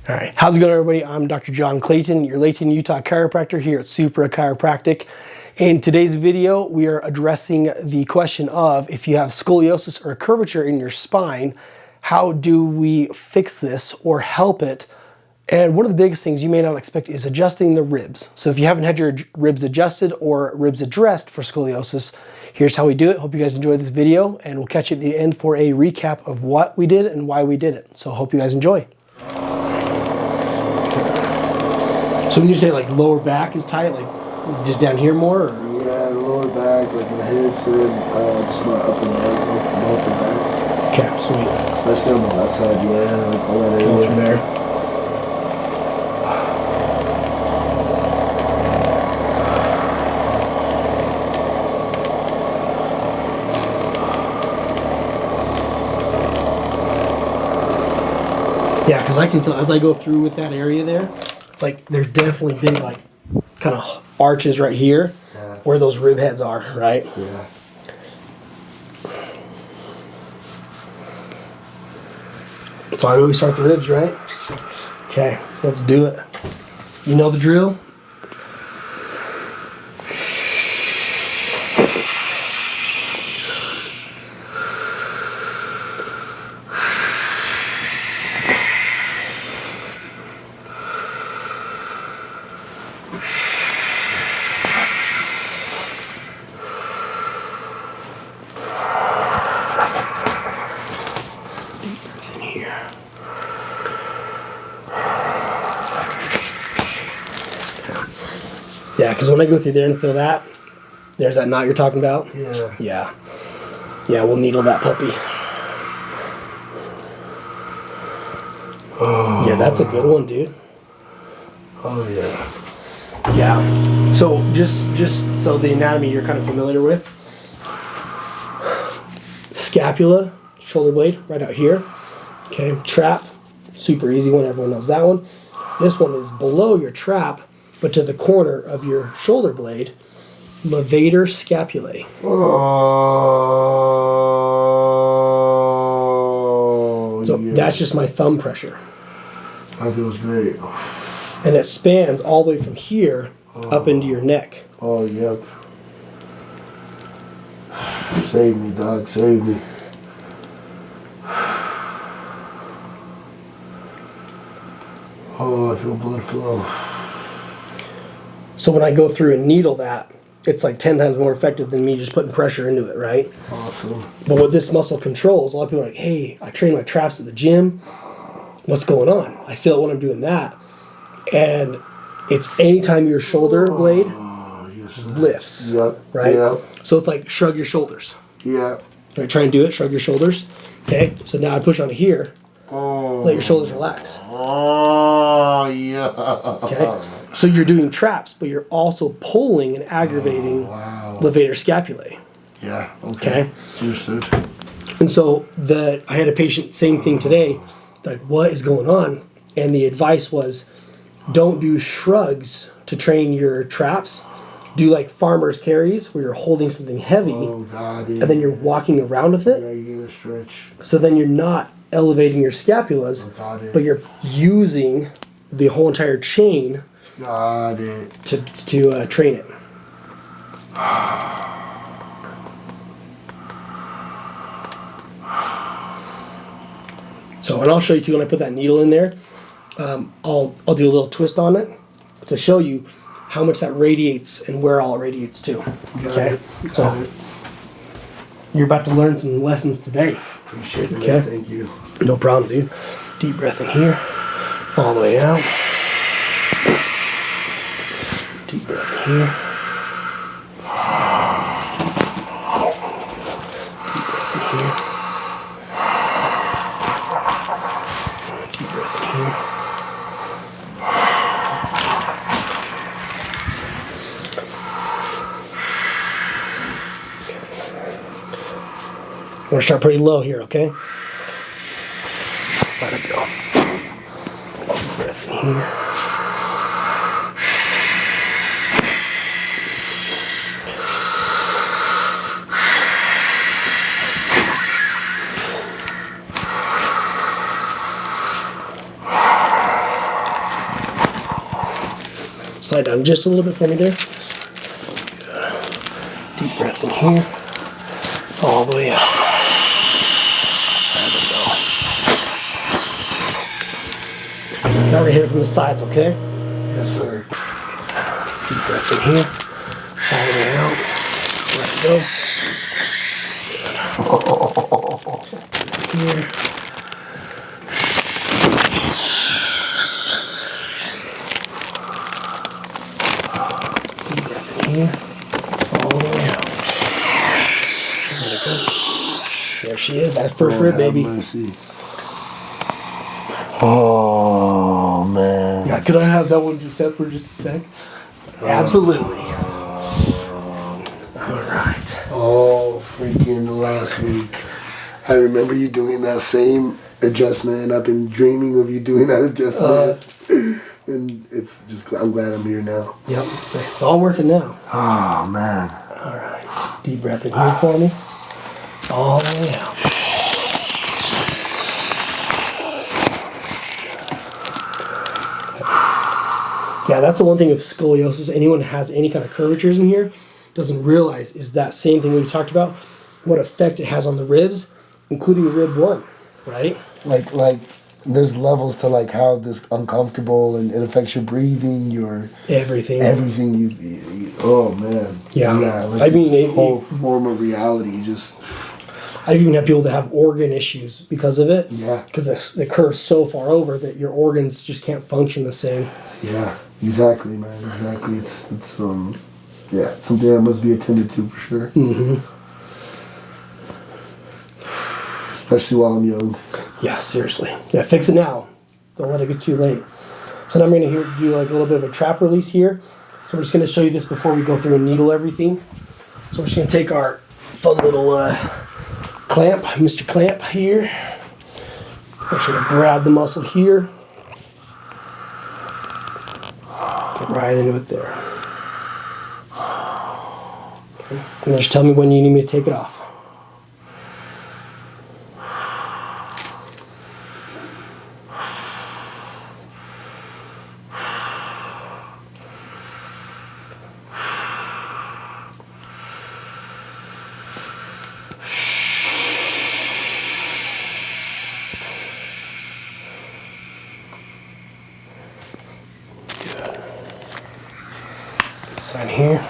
All right, how's it going, everybody? I'm Dr. John Clayton, your Layton, Utah chiropractor here at Supra Chiropractic. In today's video, we are addressing the question of if you have scoliosis or curvature in your spine, how do we fix this or help it? And one of the biggest things you may not expect is adjusting the ribs. So if you haven't had your ribs adjusted or ribs addressed for scoliosis, here's how we do it. Hope you guys enjoyed this video, and we'll catch you at the end for a recap of what we did and why we did it. So hope you guys enjoy. So when you say like lower back is tight, like just down here more? Or? Yeah, the lower back, like my hips, and then just my upper leg, both the back. Okay, sweet. Especially on the left side, yeah, like all that area. Go through there. Yeah, because I can feel as I go through with that area there, it's like there's definitely big like kind of arches right here, yeah, where those rib heads are, right? Yeah. So I always start the ribs, right? Okay, let's do it. You know the drill? Yeah, because when I go through there and feel that, there's that knot you're talking about. Yeah. Yeah. Yeah, we'll needle that puppy. Oh. Yeah, that's a good one, dude. Oh, yeah. Yeah. So just so the anatomy you're kind of familiar with. Scapula, shoulder blade, right out here. Okay, trap, super easy one, everyone knows that one. This one is below your trap, but to the corner of your shoulder blade, levator scapulae. Oh, so yeah. That's just my thumb pressure. That feels great. And it spans all the way from here up into your neck. Oh, yep. Save me, dog, save me. Oh, I feel blood flow. So when I go through and needle that, it's like 10 times more effective than me just putting pressure into it, right? Awesome. But what this muscle controls, a lot of people are like, hey, I train my traps at the gym. What's going on? I feel it when I'm doing that. And it's anytime your shoulder blade lifts, yep, right? Yep. So it's like shrug your shoulders. Yeah. Right, try and do it, shrug your shoulders. Okay, so now I push on here. Oh. Let your shoulders relax. Oh, yeah. Okay, so you're doing traps, but you're also pulling and aggravating levator scapulae. Yeah, okay. Understood. And so I had a patient, same thing today, like, what is going on? And the advice was, don't do shrugs to train your traps. Do like farmer's carries where you're holding something heavy, and then you're walking around with it. Yeah, you're gonna stretch. So then you're not elevating your scapulas, but you're using the whole entire chain to train it. So, and I'll show you too when I put that needle in there. I'll do a little twist on it to show you how much that radiates and where all it radiates to. Okay, so you're about to learn some lessons today. Appreciate it. Okay, Thank you. No problem, dude. Deep breath in here, all the way out. Deep breath in here. Deep breath in here. Deep breath in here. We're gonna start pretty low here, okay? Let it go. Deep breath in here. Slide down just a little bit for me there. Deep breath in here. All the way up. There we go. Now we're going to hit it from the sides, okay? Yes, sir. Deep breath in here. All the way out. Let it go. Here. Deep breath in here. All the way out. Let it go. There she is. That first rib, baby. Mercy. Oh, man. Yeah, could I have that one just set for just a sec? Absolutely. All right. Oh, freaking last week. I remember you doing that same adjustment, and I've been dreaming of you doing that adjustment. And it's just, I'm glad I'm here now. Yep, it's all worth it now. Oh, man. All right. Deep breath in here for me. All the way out. Yeah, that's the one thing with scoliosis. Anyone who has any kind of curvatures in here doesn't realize is that same thing we talked about, what effect it has on the ribs, including rib 1, right? Like, there's levels to like how this uncomfortable and it affects your breathing, your everything. You oh man. Yeah. Like I mean, this whole form of reality just. I've even had people that have organ issues because of it. Yeah. Because it curves so far over that your organs just can't function the same. Yeah. Exactly, man. Exactly. It's yeah, it's something that must be attended to for sure. Mm-hmm. Especially while I'm young. Yeah, seriously. Yeah, fix it now. Don't let it get too late. So now I'm going to do like a little bit of a trap release here. So we're just going to show you this before we go through and needle everything. So we're just going to take our fun little clamp, Mr. Clamp here. We're just going to grab the muscle here. Get right into it there. Okay. And then just tell me when you need me to take it off. Side here.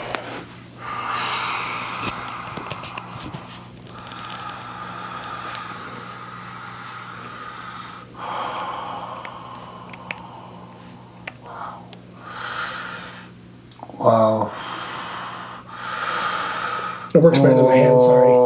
Wow. It works better than my hand, sorry.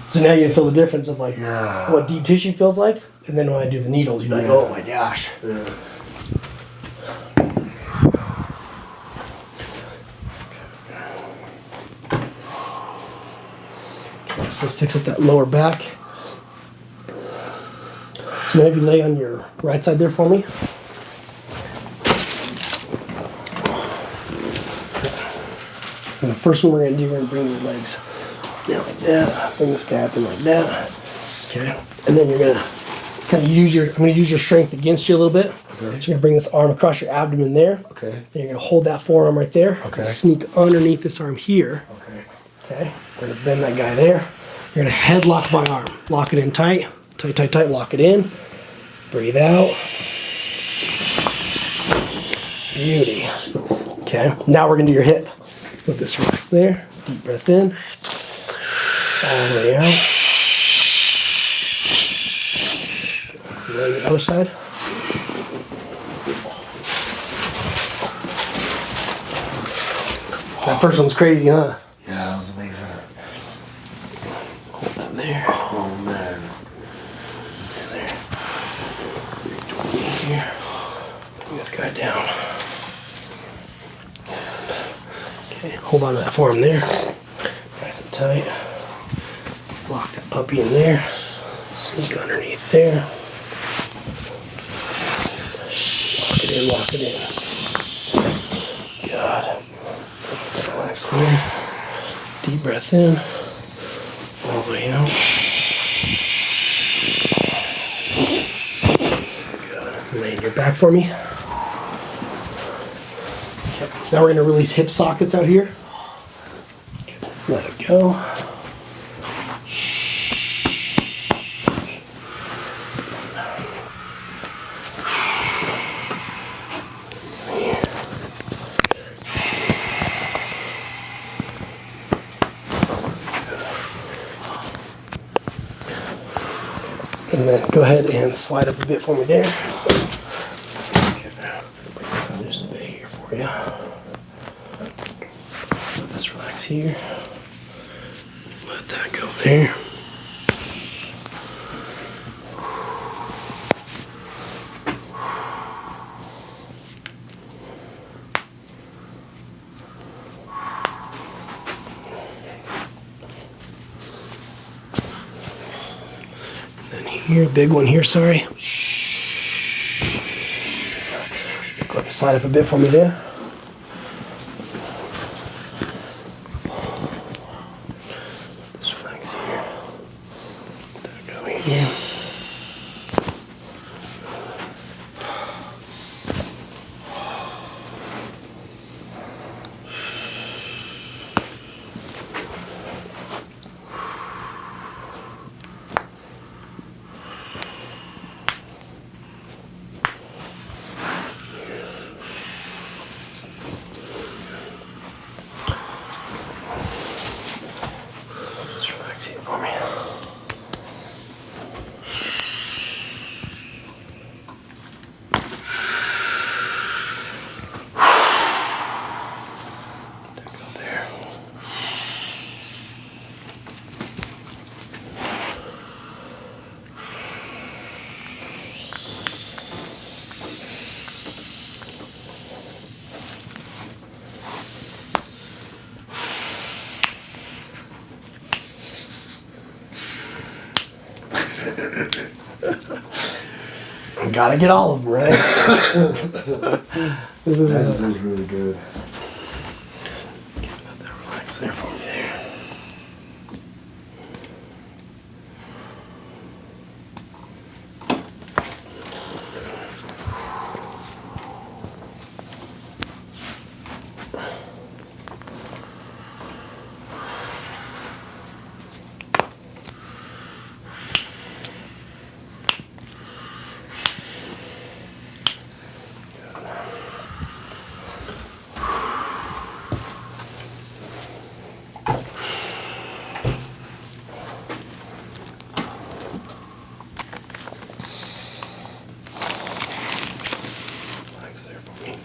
So now you can feel the difference of like what deep tissue feels like, and then when I do the needles, you're like, oh my gosh. Yeah. Okay, so let's fix up that lower back. So maybe lay on your right side there for me. And the first one we're going to do, we're going to bring these legs down like that. Bring this guy up in like that. Okay. And then you're going to kind of use I'm going to use your strength against you a little bit. Okay. So you're going to bring this arm across your abdomen there. Okay. Then you're going to hold that forearm right there. Okay. Sneak underneath this arm here. Okay. Okay. We're going to bend that guy there. You're going to headlock my arm. Lock it in tight. Tight, tight, tight. Lock it in. Breathe out. Beauty. Okay. Now we're going to do your hip. Let this relax there. Deep breath in. All the way out. Lay the other side. That first one's crazy, huh? Yeah, that was amazing. Hold that there. Oh, man. There. Here. Bring this guy down. Okay. Okay, hold on to that forearm there. Nice and tight. Lock that puppy in there. Sneak underneath there. Lock it in. Good. Relax there. Deep breath in. All the way out. Good. Lay on your back for me. Okay. Now we're going to release hip sockets out here. Okay. Let it go. And then go ahead and slide up a bit for me there. Okay. Just a bit here for you. Let this relax here. Let that go there. Here, big one here, sorry. Go ahead and slide up a bit for me there. Just relax here. There we go here. For me. Go there. Gotta get all of them, right? That is really good. Let that relax there for me there. There for me.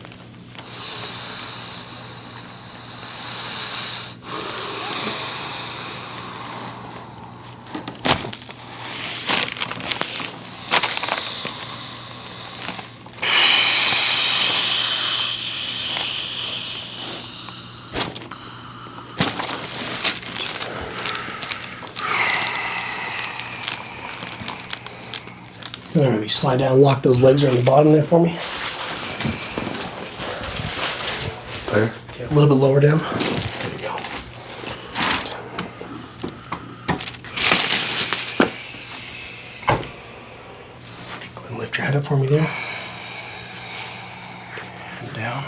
Then maybe slide down and lock those legs around the bottom there for me. There? Yeah, a little bit lower down. There you go. Go ahead and lift your head up for me there. And down.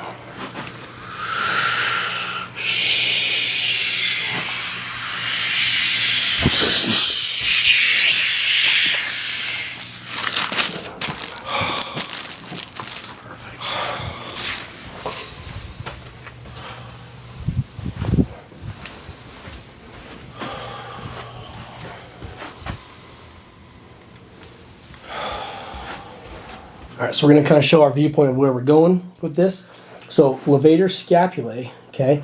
All right, so we're going to kind of show our viewpoint of where we're going with this. So levator scapulae, okay,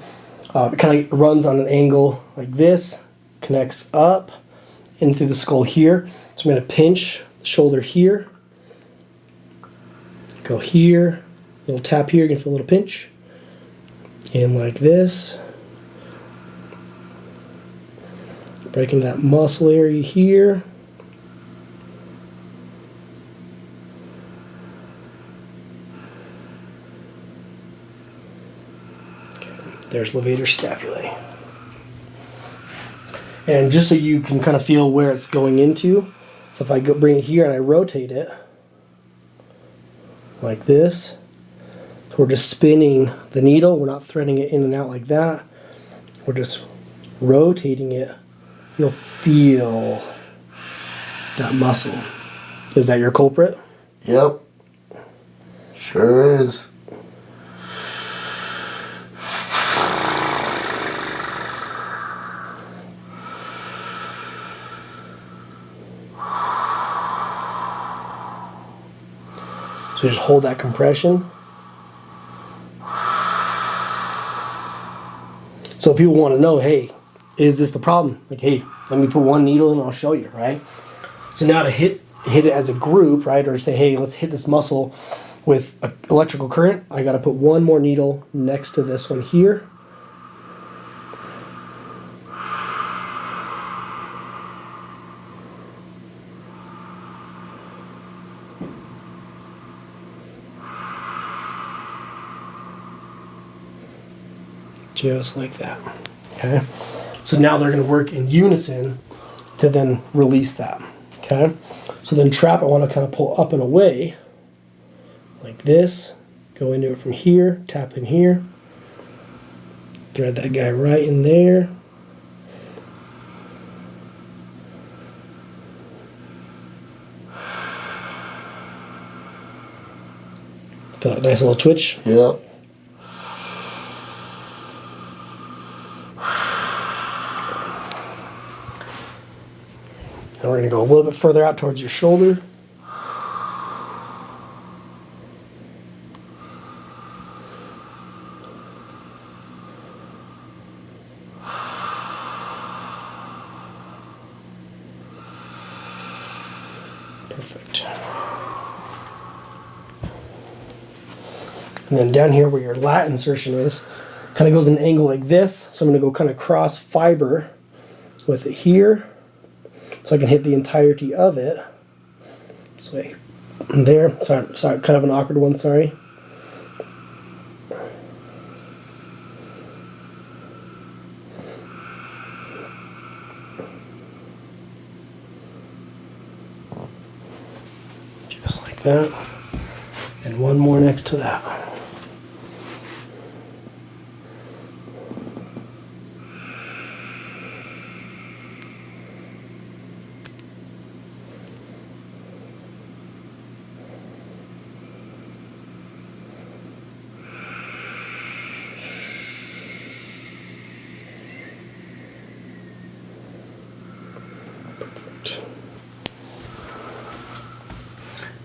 it kind of runs on an angle like this, connects up into the skull here. So I'm going to pinch the shoulder here, go here, little tap here, you can feel a little pinch, and like this, Breaking that muscle area here. Okay, there's levator scapulae. And just so you can kind of feel where it's going into, so if I bring it here and I rotate it like this, so we're just spinning the needle, we're not threading it in and out like that, we're just rotating it, you'll feel that muscle. Is that your culprit? Yep. Sure is. So just hold that compression. So people want to know, hey, is this the problem? Like, hey, let me put one needle in and I'll show you, right? So now to hit it as a group, right, or say, hey, let's hit this muscle with an electrical current, I got to put one more needle next to this one here. Just like that, okay? So now they're gonna work in unison to then release that, okay? So then trap, I wanna kind of pull up and away, like this, go into it from here, tap in here, thread that guy right in there. Feel that nice little twitch? Yep. And we're going to go a little bit further out towards your shoulder. Perfect. And then down here where your lat insertion is, kind of goes an angle like this. So I'm going to go kind of cross fiber with it here, so I can hit the entirety of it. This way. There. Sorry, kind of an awkward one, sorry. Just like that. And one more next to that.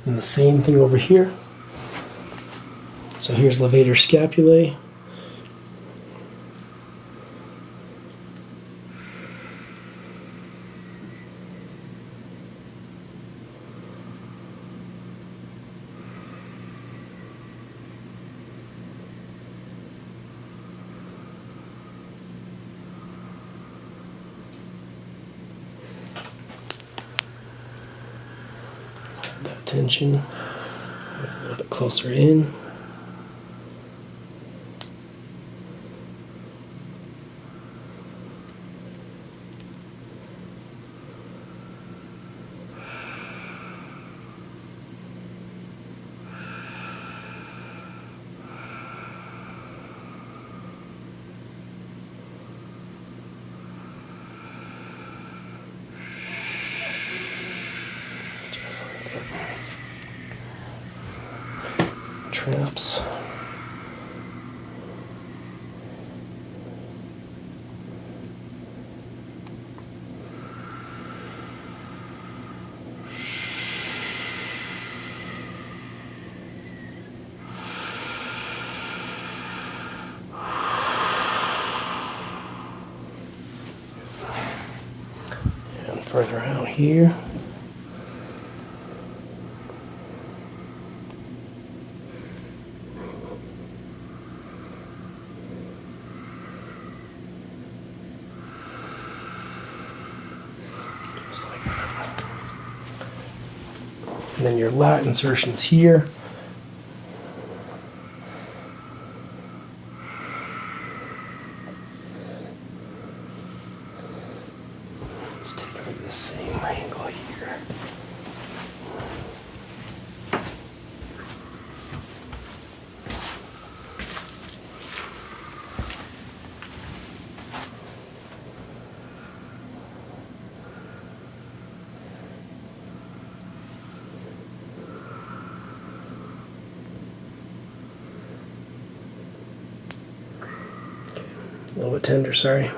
And the same thing over here. So here's levator scapulae. That tension a little bit closer in. Traps. And further out here. And then your lat insertions here. Let's take it with the same angle here. A little bit tender, sorry.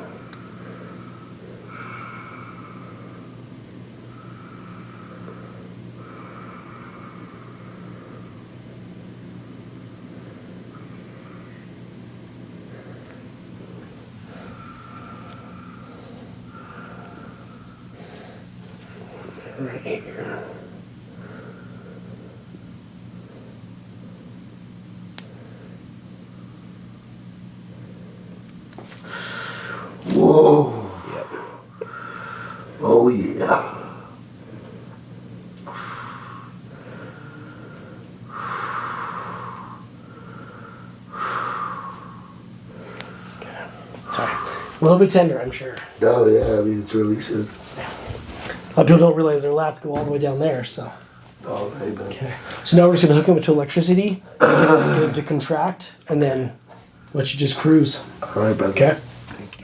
Right here. Whoa. Yep. Oh yeah. Okay. Sorry. A little bit tender, I'm sure. Oh yeah, I mean it's releasing. A lot of people don't realize their lats go all the way down there, so. Oh, hey, man. Okay. So now we're just gonna hook them to electricity, get them to contract, and then let you just cruise. All right, brother. Okay.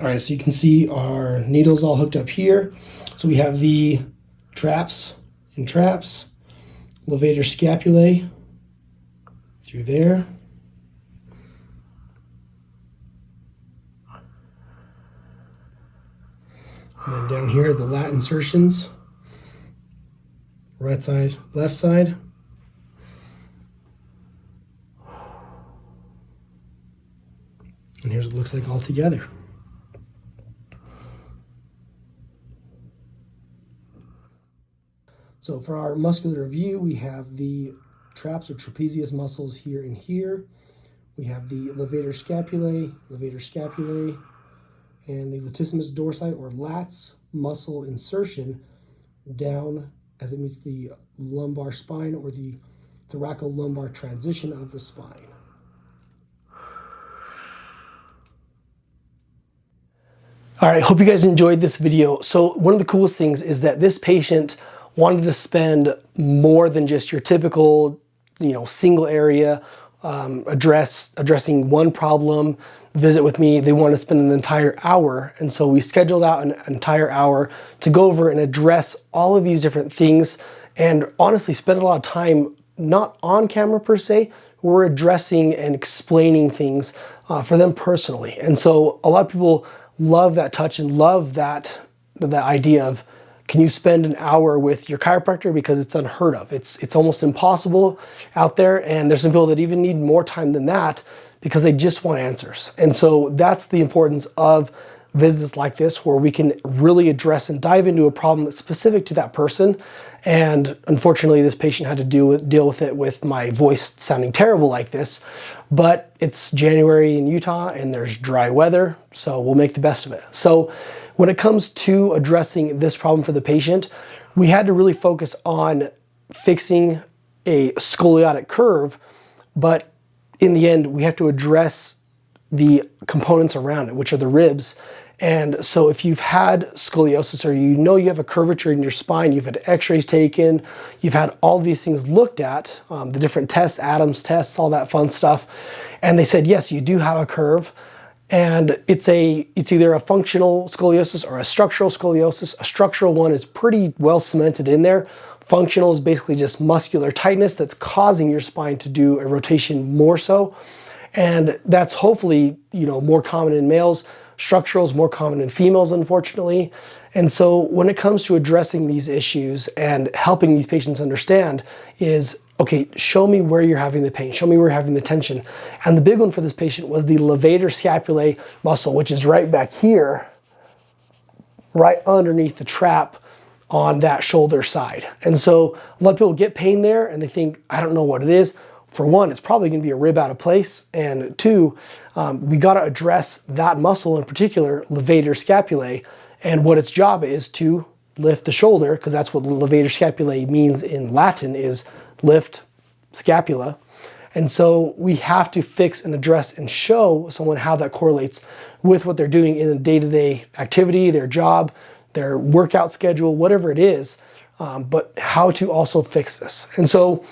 All right, so you can see our needles all hooked up here. So we have the traps and traps, levator scapulae through there. And then down here, the lat insertions. Right side, left side. And here's what it looks like all together. So for our muscular review, we have the traps or trapezius muscles here and here. We have the levator scapulae, and the latissimus dorsi or lats muscle insertion down as it meets the lumbar spine or the thoracolumbar transition of the spine. All right, hope you guys enjoyed this video. So one of the coolest things is that this patient wanted to spend more than just your typical, single area addressing one problem, visit with me. They want to spend an entire hour. And so we scheduled out an entire hour to go over and address all of these different things and honestly spend a lot of time, not on camera per se, we're addressing and explaining things for them personally. And so a lot of people love that touch and love that idea of, can you spend an hour with your chiropractor? Because it's unheard of. It's almost impossible out there. And there's some people that even need more time than that because they just want answers. And so that's the importance of visits like this, where we can really address and dive into a problem that's specific to that person. And unfortunately, this patient had to deal with it with my voice sounding terrible like this. But it's January in Utah and there's dry weather, so we'll make the best of it. So when it comes to addressing this problem for the patient, we had to really focus on fixing a scoliotic curve, but in the end, we have to address the components around it, which are the ribs. And so if you've had scoliosis or you have a curvature in your spine, you've had x-rays taken, you've had all these things looked at, the different tests, Adams tests, all that fun stuff, and they said, yes, you do have a curve, and it's either a functional scoliosis or a structural scoliosis. A structural one is pretty well cemented in there. Functional is basically just muscular tightness that's causing your spine to do a rotation more so. And that's hopefully, more common in males. Structural is more common in females, unfortunately. And so when it comes to addressing these issues and helping these patients understand is, okay, show me where you're having the pain, show me where you're having the tension. And the big one for this patient was the levator scapulae muscle, which is right back here, right underneath the trap on that shoulder side. And so a lot of people get pain there and they think, I don't know what it is. For one, it's probably going to be a rib out of place. And two, we got to address that muscle in particular, levator scapulae, and what its job is to lift the shoulder, because that's what levator scapulae means in Latin, is lift scapula. And so we have to fix and address and show someone how that correlates with what they're doing in a day-to-day activity, their job, their workout schedule, whatever it is, but how to also fix this. And so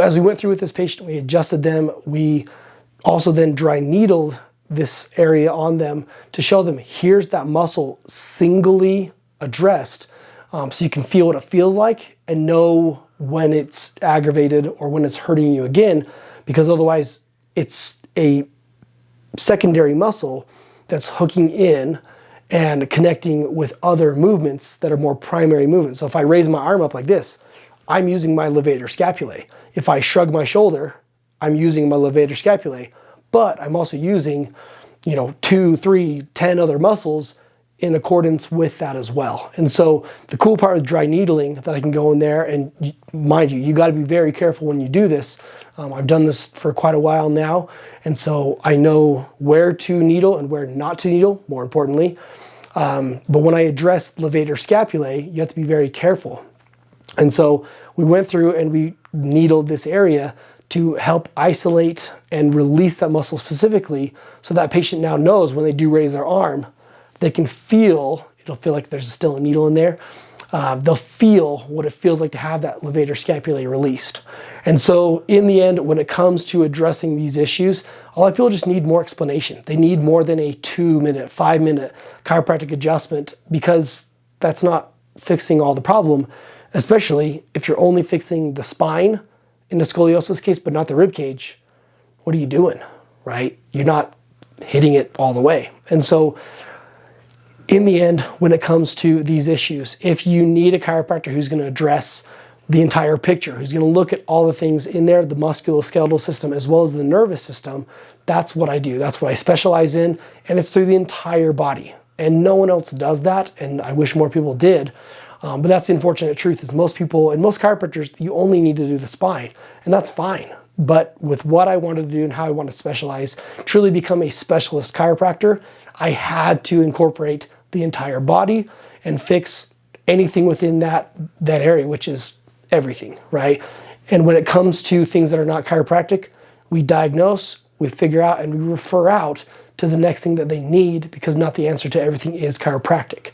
as we went through with this patient, we adjusted them. We also then dry needled this area on them to show them, here's that muscle singly addressed, so you can feel what it feels like and know when it's aggravated or when it's hurting you again, because otherwise it's a secondary muscle that's hooking in and connecting with other movements that are more primary movements. So if I raise my arm up like this, I'm using my levator scapulae. If I shrug my shoulder, I'm using my levator scapulae, but I'm also using, 2, 3, 10 other muscles in accordance with that as well. And so the cool part of dry needling that I can go in there, and mind you, you got to be very careful when you do this. I've done this for quite a while now, and so I know where to needle and where not to needle, more importantly. But when I address levator scapulae, you have to be very careful. And so we went through and we needled this area to help isolate and release that muscle specifically, so that patient now knows when they do raise their arm, they can feel, it'll feel like there's still a needle in there. They'll feel what it feels like to have that levator scapulae released. And so in the end, when it comes to addressing these issues, a lot of people just need more explanation. They need more than a 2-minute, 5-minute chiropractic adjustment, because that's not fixing all the problem, especially if you're only fixing the spine in the scoliosis case, but not the rib cage. What are you doing, right? You're not hitting it all the way. And so in the end, when it comes to these issues, if you need a chiropractor who's going to address the entire picture, who's going to look at all the things in there, the musculoskeletal system as well as the nervous system, that's what I do. That's what I specialize in, and it's through the entire body. And no one else does that, and I wish more people did. But that's the unfortunate truth, is most people and most chiropractors, you only need to do the spine, and that's fine. But with what I wanted to do and how I want to specialize, truly become a specialist chiropractor, I had to incorporate the entire body and fix anything within that area, which is everything, right? And when it comes to things that are not chiropractic, we diagnose, we figure out, and we refer out to the next thing that they need, because not the answer to everything is chiropractic.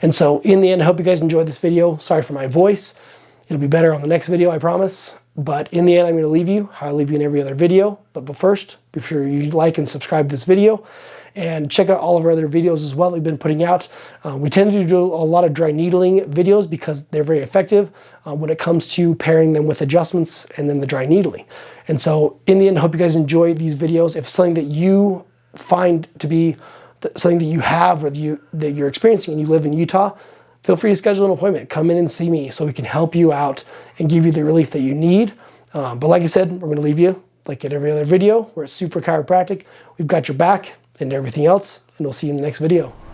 And so in the end, I hope you guys enjoyed this video. Sorry for my voice. It'll be better on the next video, I promise. But in the end, I'm going to leave you how I leave you in every other video. But first, be sure you like and subscribe to this video, and check out all of our other videos as well that we've been putting out. We tend to do a lot of dry needling videos because they're very effective when it comes to pairing them with adjustments and then the dry needling. And so in the end, I hope you guys enjoy these videos. If it's something that you find to be something that you have or that you're experiencing and you live in Utah, feel free to schedule an appointment. Come in and see me so we can help you out and give you the relief that you need. But like I said, we're going to leave you like at every other video. We're at Supra Chiropractic. We've got your back and everything else, and we'll see you in the next video.